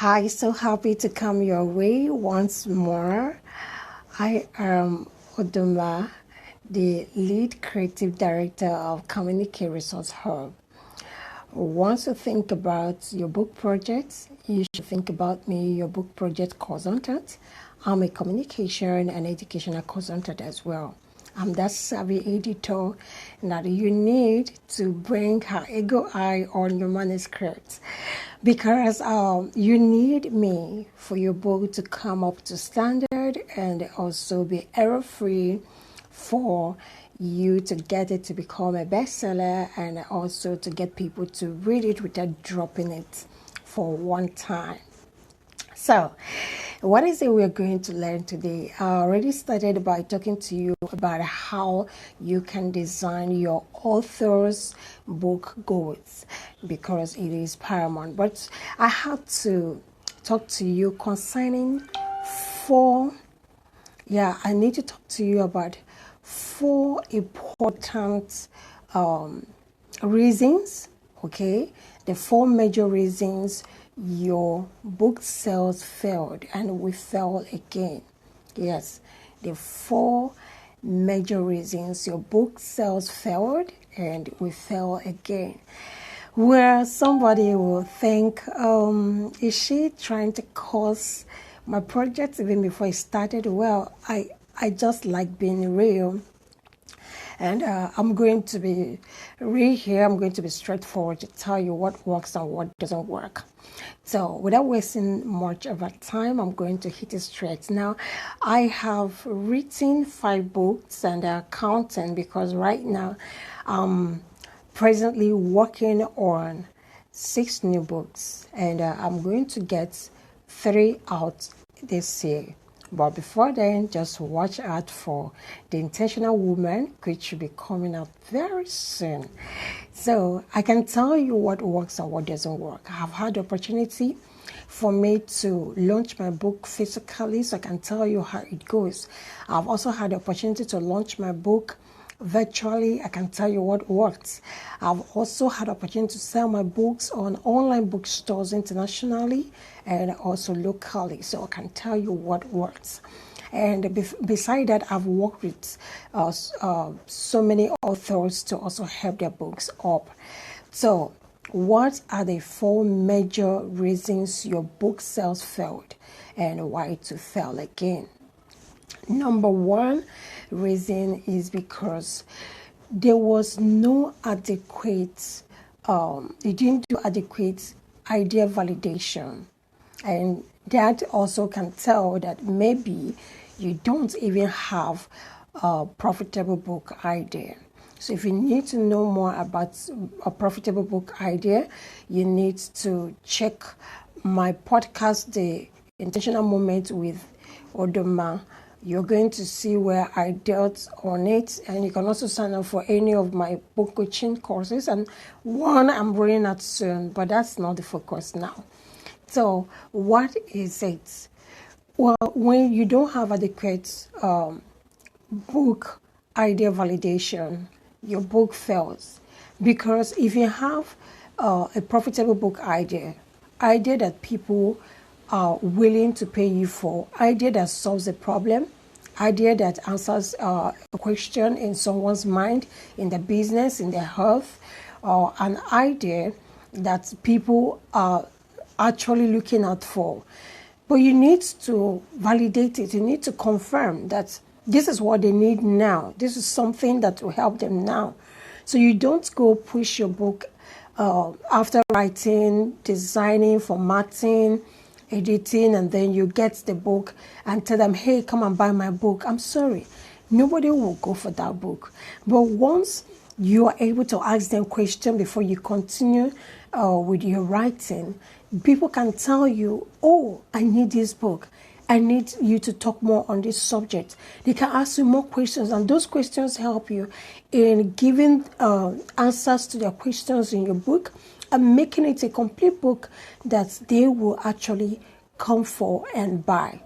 Hi, so happy to come your way once more. I am Oduma, the lead creative director of Communicate Resource Hub. Once you think about your book projects, you should think about me, your book project consultant. I'm a communication and educational consultant as well. I'm that savvy editor that you need to bring her ego eye on your manuscript because you need me for your book to come up to standard and also be error free for you to get it to become a bestseller and also to get people to read it without dropping it for one time. So, what is it we're going to learn today? I already started by talking to you about how you can design your author's book goals because it is paramount. But I have to talk to you concerning I need to talk to you about four important reasons, okay? The four major reasons your book sales failed and we fell again. Yes, the four major reasons your book sales failed and we fell again. Where somebody will think, is she trying to cause my project even before it started? Well, I just like being real. And I'm going to be real here. I'm going to be straightforward to tell you what works and what doesn't work. So without wasting much of our time, I'm going to hit it straight. Now, I have written 5 books and they're counting because right now I'm presently working on 6 new books and I'm going to get 3 out this year. But before then, just watch out for The Intentional Woman, which should be coming up very soon. So I can tell you what works and what doesn't work. I have had the opportunity for me to launch my book physically, so I can tell you how it goes. I've also had the opportunity to launch my book virtually. I can tell you what works. I've also had the opportunity to sell my books on online bookstores internationally and also locally, so I can tell you what works. And beside that, I've worked with so many authors to also help their books up. So what are the 4 major reasons your book sales failed and why to fail again? Number 1 reason is because there was no adequate, you didn't do adequate idea validation. And that also can tell that maybe you don't even have a profitable book idea. So if you need to know more about a profitable book idea, you need to check my podcast, The Intentional Moment with Odoma. You're going to see where I dealt on it, and you can also sign up for any of my book coaching courses. And one I'm rolling out soon, but that's not the focus now. So what is it? Well, when you don't have adequate book idea validation, your book fails. Because if you have a profitable book idea that people are willing to pay you for, idea that solves a problem, idea that answers a question in someone's mind, in their business, in their health, or an idea that people are actually looking out for. But you need to validate it. You need to confirm that this is what they need now. This is something that will help them now. So you don't go push your book after writing, designing, formatting, editing, and then you get the book and tell them, hey, come and buy my book. I'm sorry. Nobody will go for that book. But once you are able to ask them questions before you continue with your writing, people can tell you, oh, I need this book. I need you to talk more on this subject. They can ask you more questions, and those questions help you in giving answers to their questions in your book and making it a complete book that they will actually come for and buy.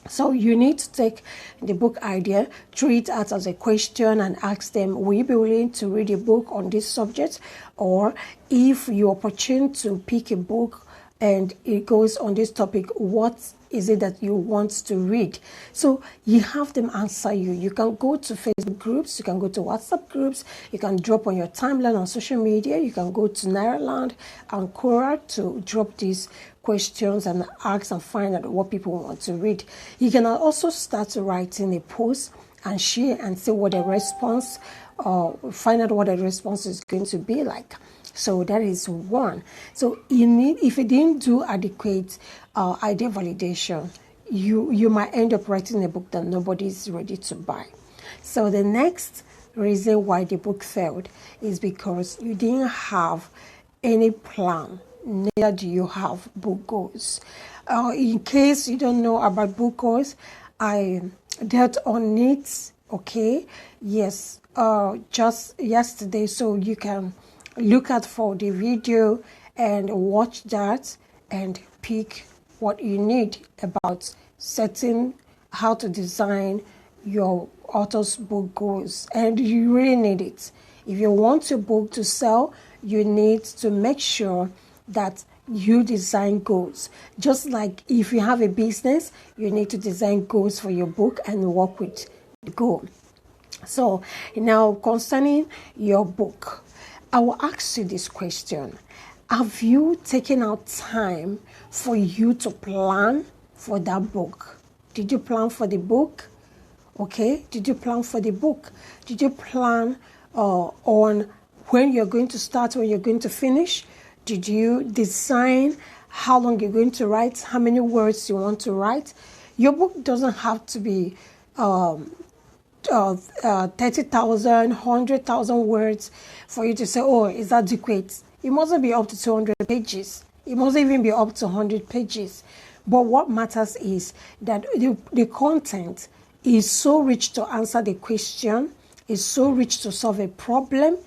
So you need to take the book idea, treat it as a question and ask them, will you be willing to read a book on this subject? Or if you're opportune to pick a book and it goes on this topic, what is it that you want to read? So you have them answer you. You can go to Facebook groups, you can go to WhatsApp groups, you can drop on your timeline on social media, you can go to Nairaland and Quora to drop these questions and ask and find out what people want to read. You can also start writing a post and share and see what the response, find out what the response is going to be like. So that is one. So if you didn't do adequate idea validation, you might end up writing a book that nobody is ready to buy. So the next reason why the book failed is because you didn't have any plan. Neither do you have book goals. In case you don't know about book goals, I dealt on it. Okay, yes, just yesterday. So you can look out for the video and watch that and pick what you need about setting how to design your author's book goals. And you really need it. If you want your book to sell, you need to make sure that you design goals. Just like if you have a business, you need to design goals for your book and work with the goal. So now concerning your book, I will ask you this question. Have you taken out time for you to plan for that book? Did you plan for the book? Okay, did you plan for the book? Did you plan on when you're going to start, when you're going to finish? Did you design how long you're going to write, how many words you want to write? Your book doesn't have to be 30,000, 100,000 words for you to say, oh, is that adequate? It mustn't be up to 200 pages. It mustn't even be up to 100 pages. But what matters is that the content is so rich to answer the question, is so rich to solve a problem,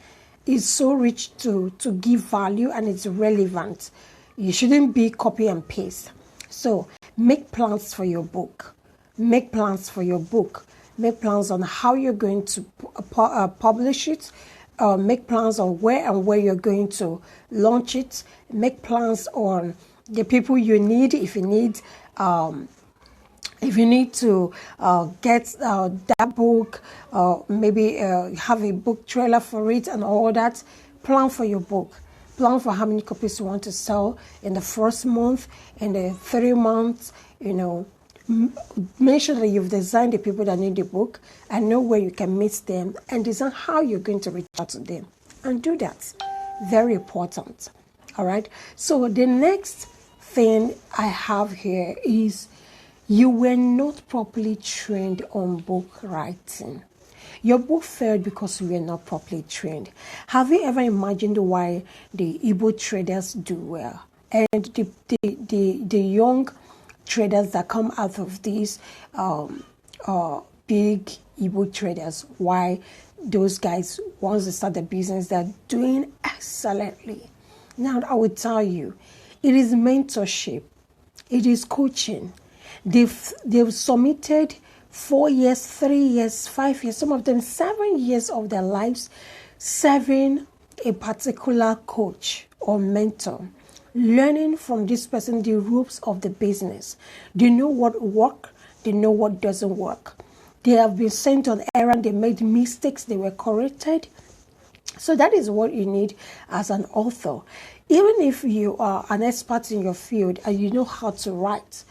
is so rich to give value, and it's relevant. You shouldn't be copy and paste. So make plans for your book. Make plans for your book. Make plans on how you're going to publish it. Make plans on where you're going to launch it. Make plans on the people you need. If you need to get that book, maybe have a book trailer for it and all that, plan for your book. Plan for how many copies you want to sell in the first month, in the 3 months, Make sure that you've designed the people that need the book and know where you can meet them and design how you're going to reach out to them. And do that. Very important. All right. So the next thing I have here is you were not properly trained on book writing. Your book failed because you were not properly trained. Have you ever imagined why the Igbo traders do well? And the young traders that come out of these big Igbo traders, why those guys, once they start the business, they're doing excellently. Now, I will tell you, it is mentorship. It is coaching. They've submitted 4 years, 3 years, 5 years, some of them 7 years of their lives serving a particular coach or mentor, learning from this person the ropes of the business. They know what works, they know what doesn't work. They have been sent on errand, they made mistakes, they were corrected. So that is what you need as an author. Even if you are an expert in your field and you know how to write,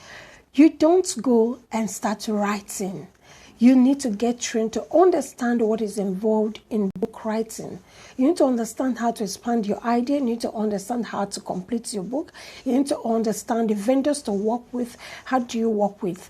you don't go and start writing. You need to get trained to understand what is involved in book writing. You need to understand how to expand your idea. You need to understand how to complete your book. You need to understand the vendors to work with. How do you work with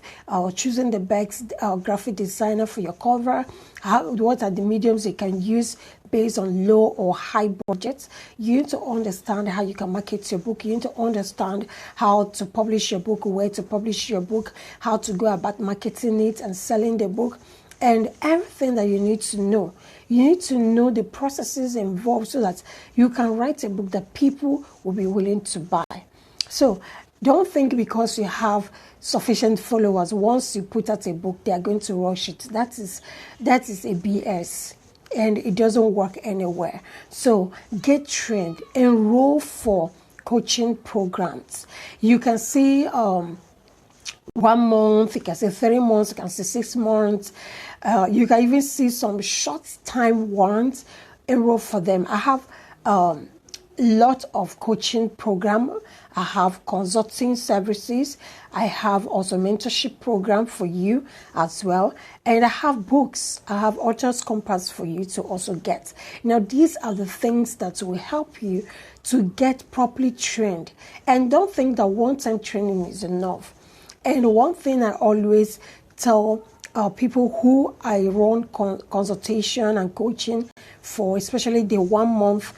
choosing the best graphic designer for your cover? What are the mediums you can use based on low or high budgets? You need to understand how you can market your book. You need to understand how to publish your book, where to publish your book, how to go about marketing it and selling the book, and everything that you need to know. You need to know the processes involved so that you can write a book that people will be willing to buy. So don't think because you have sufficient followers, once you put out a book, they are going to rush it. That is a BS. And it doesn't work anywhere. So get trained, enroll for coaching programs. You can see 1 month, you can see 3 months, you can see 6 months. You can even see some short time ones enroll for them. I have lot of coaching program. I have consulting services. I have also mentorship program for you as well. And I have books. I have author's compass for you to also get. Now, these are the things that will help you to get properly trained. And don't think that one-time training is enough. And one thing I always tell people who I run consultation and coaching for, especially the 1 month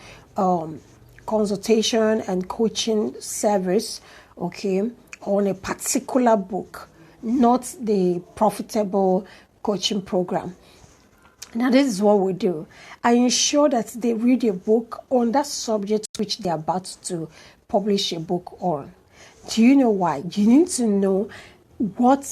consultation and coaching service, okay, on a particular book, not the profitable coaching program. Now, this is what we do. I ensure that they read a book on that subject which they are about to publish a book on. Do you know why? You need to know what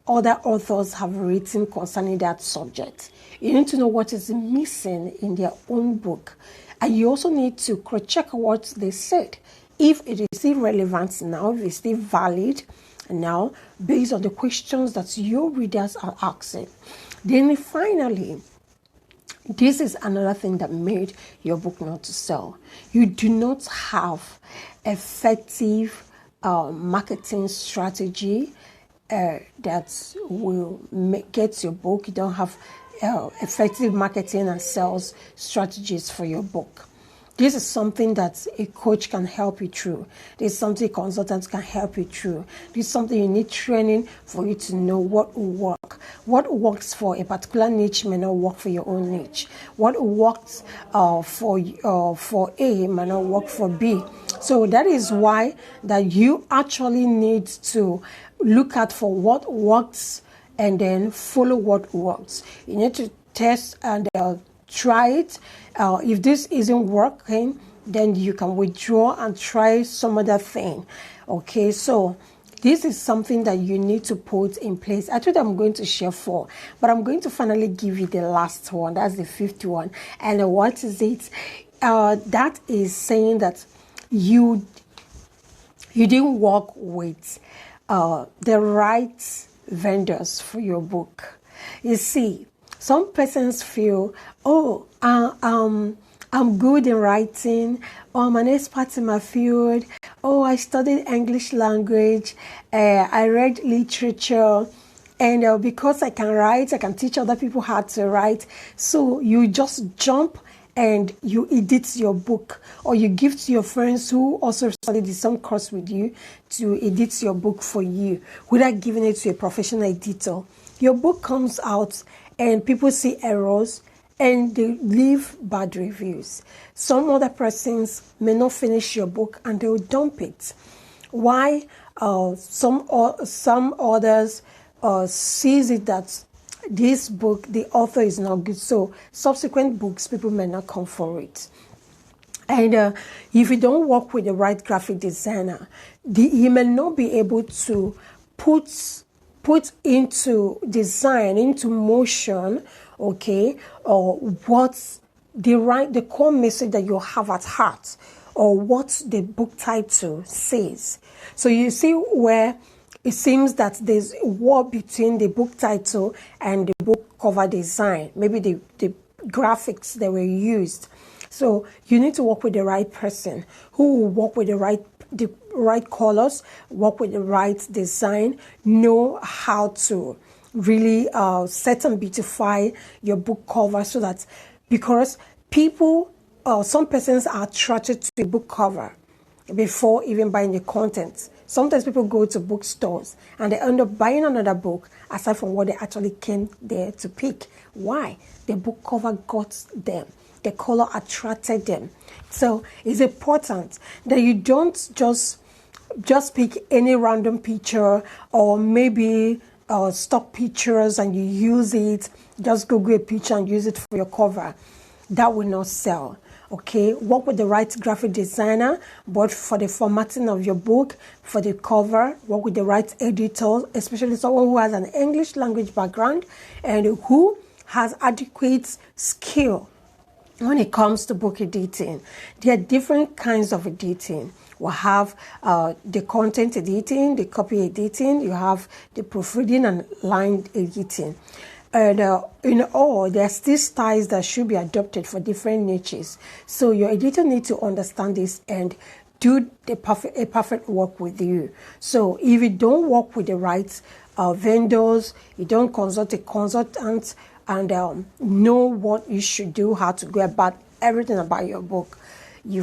other authors have written concerning that subject. You need to know what is missing in their own book. And you also need to cross-check what they said. If it is still relevant now, if it's still valid now, based on the questions that your readers are asking. Then finally, this is another thing that made your book not to sell. You do not have effective marketing strategy that will get your book. You don't have effective marketing and sales strategies for your book. This is something that a coach can help you through. This is something a consultant can help you through. This is something you need training for you to know what will work. What works for a particular niche may not work for your own niche. What works for A may not work for B. So that is why that you actually need to look at for what works and then follow what works. You need to test and try it. If this isn't working, then you can withdraw and try some other thing. Okay, so this is something that you need to put in place. I told you I'm going to share 4, but I'm going to finally give you the last one. That's the 5th one. And what is it? That is saying that you didn't work with the right vendors for your book. You see, some persons feel, oh, I'm good in writing, or I'm an expert in my field, oh, I studied English language, I read literature, and because I can write, I can teach other people how to write. So you just jump and you edit your book, or you give to your friends who also studied the same course with you to edit your book for you without giving it to a professional editor. Your book comes out and people see errors and they leave bad reviews. Some other persons may not finish your book and they'll dump it. Why? Some others sees it that this book, the author is not good, so subsequent books, people may not come for it. And if you don't work with the right graphic designer, he may not be able to put into design, into motion, okay, or what's the core message that you have at heart, or what the book title says. So you see where it seems that there's a war between the book title and the book cover design, maybe the graphics that were used. So you need to work with the right person who will work with the right colors, work with the right design, know how to really set and beautify your book cover, so that, because people, some persons are attracted to the book cover before even buying the content. Sometimes people go to bookstores and they end up buying another book aside from what they actually came there to pick. Why? The book cover got them. The color attracted them. So it's important that you don't just pick any random picture, or maybe stock pictures and you use it. Just Google a picture and use it for your cover. That will not sell. Okay, work with the right graphic designer, both for the formatting of your book, for the cover. Work with the right editor, especially someone who has an English language background and who has adequate skill when it comes to book editing. There are different kinds of editing. will have the content editing, the copy editing, you have the proofreading and line editing. And in all, there are still styles that should be adopted for different niches. So your editor needs to understand this and do a perfect work with you. So if you don't work with the right vendors, you don't consult a consultant and know what you should do, how to go about everything about your book, you